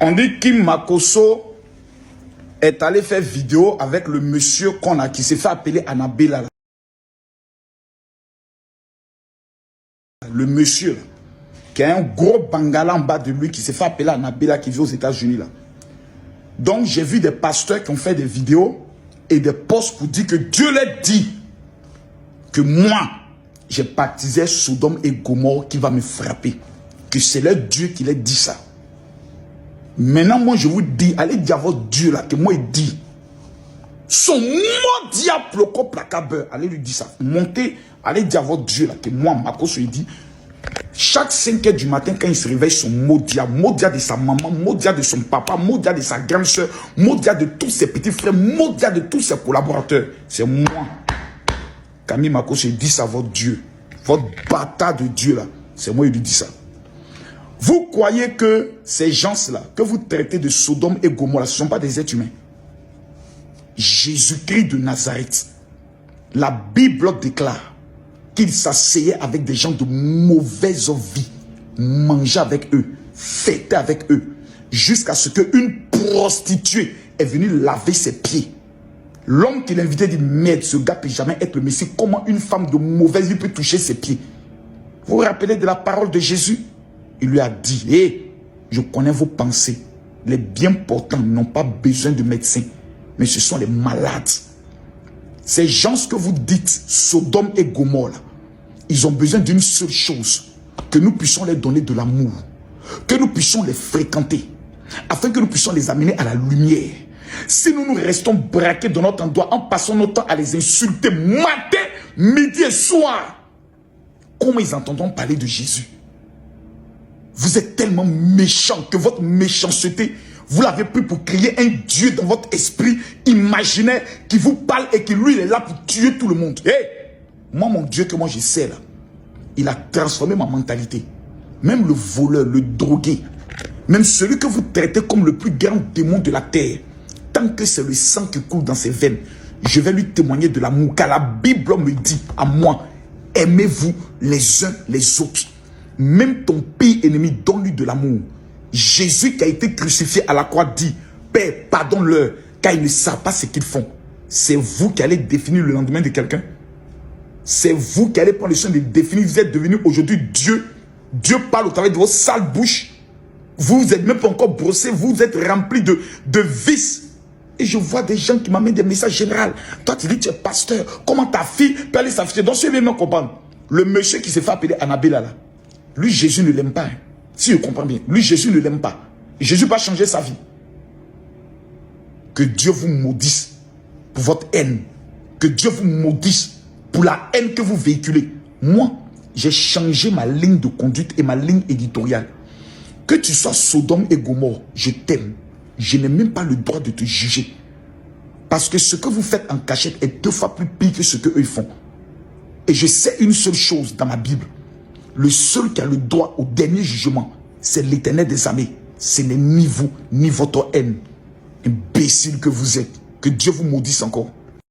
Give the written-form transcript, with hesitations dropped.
On dit Kim Makosso est allé faire vidéo avec le monsieur qu'on a, qui s'est fait appeler Annabella. Le monsieur, là, qui a un gros bangala en bas de lui, qui s'est fait appeler Annabella, qui vit aux États-Unis là. Donc j'ai vu des pasteurs qui ont fait des vidéos et des posts pour dire que Dieu leur dit que moi, j'ai baptisé Sodome et Gomorrhe qui va me frapper. Que c'est leur Dieu qui leur dit ça. Maintenant, moi, je vous dis, allez dire à votre Dieu là, que moi, il dit, son mot diable placabeur, allez lui dire ça. Montez, allez dire à votre Dieu là, que moi, Makosso, il dit, chaque 5 heures du matin, quand il se réveille, son mot diable de sa maman, mot diable de son papa, mot diable de sa grande soeur, mot diable de tous ses petits frères, mot diable de tous ses collaborateurs. C'est moi. Camille Makosso, il dit ça à votre Dieu. Votre bâtard de Dieu là. C'est moi, il lui dit ça. Vous croyez que ces gens-là, que vous traitez de Sodome et Gomorrhe, ce ne sont pas des êtres humains? Jésus-Christ de Nazareth, la Bible déclare qu'il s'asseyait avec des gens de mauvaise vie, mangeait avec eux, fêtait avec eux, jusqu'à ce qu'une prostituée est venue laver ses pieds. L'homme qui l'invitait dit, merde, ce gars ne peut jamais être le Messie. Comment une femme de mauvaise vie peut toucher ses pieds? Vous vous rappelez de la parole de Jésus? Il lui a dit, hé, je connais vos pensées. Les bien portants n'ont pas besoin de médecins, mais ce sont les malades. Ces gens que vous dites, Sodome et Gomorrhe, ils ont besoin d'une seule chose, que nous puissions leur donner de l'amour, que nous puissions les fréquenter, afin que nous puissions les amener à la lumière. Si nous nous restons braqués dans notre endroit en passant notre temps à les insulter matin, midi et soir, comment ils entendront parler de Jésus? Vous êtes tellement méchants que votre méchanceté, vous l'avez pris pour créer un Dieu dans votre esprit imaginaire qui vous parle et qui lui il est là pour tuer tout le monde. Hey, moi mon Dieu que moi je sais là, il a transformé ma mentalité. Même le voleur, le drogué, même celui que vous traitez comme le plus grand démon de la terre, tant que c'est le sang qui coule dans ses veines, je vais lui témoigner de l'amour. Car la Bible me dit à moi, aimez-vous les uns les autres. Même ton pire ennemi, donne-lui de l'amour. Jésus qui a été crucifié à la croix dit, Père, pardonne-leur, car ils ne savent pas ce qu'ils font. C'est vous qui allez définir le lendemain de quelqu'un. C'est vous qui allez prendre le soin de définir. Vous êtes devenu aujourd'hui Dieu. Dieu parle au travers de vos sales bouches. Vous n'êtes même pas encore brossé. Vous êtes rempli de vices. Et je vois des gens qui m'amènent des messages généraux. Toi, tu dis, tu es pasteur. Comment ta fille peut aller s'afficher? Donc, je vais me comprendre. Le monsieur qui s'est fait appeler Annabella là, lui, Jésus ne l'aime pas. Hein. Si je comprends bien, lui, Jésus ne l'aime pas. Jésus va changer sa vie. Que Dieu vous maudisse pour votre haine. Que Dieu vous maudisse pour la haine que vous véhiculez. Moi, j'ai changé ma ligne de conduite et ma ligne éditoriale. Que tu sois Sodome et Gomorrhe, je t'aime. Je n'ai même pas le droit de te juger. Parce que ce que vous faites en cachette est 2 fois plus pire que ce qu'eux font. Et je sais une seule chose dans ma Bible. Le seul qui a le droit au dernier jugement, c'est l'Éternel des armées. Ce n'est ni vous, ni votre haine. Imbécile que vous êtes. Que Dieu vous maudisse encore.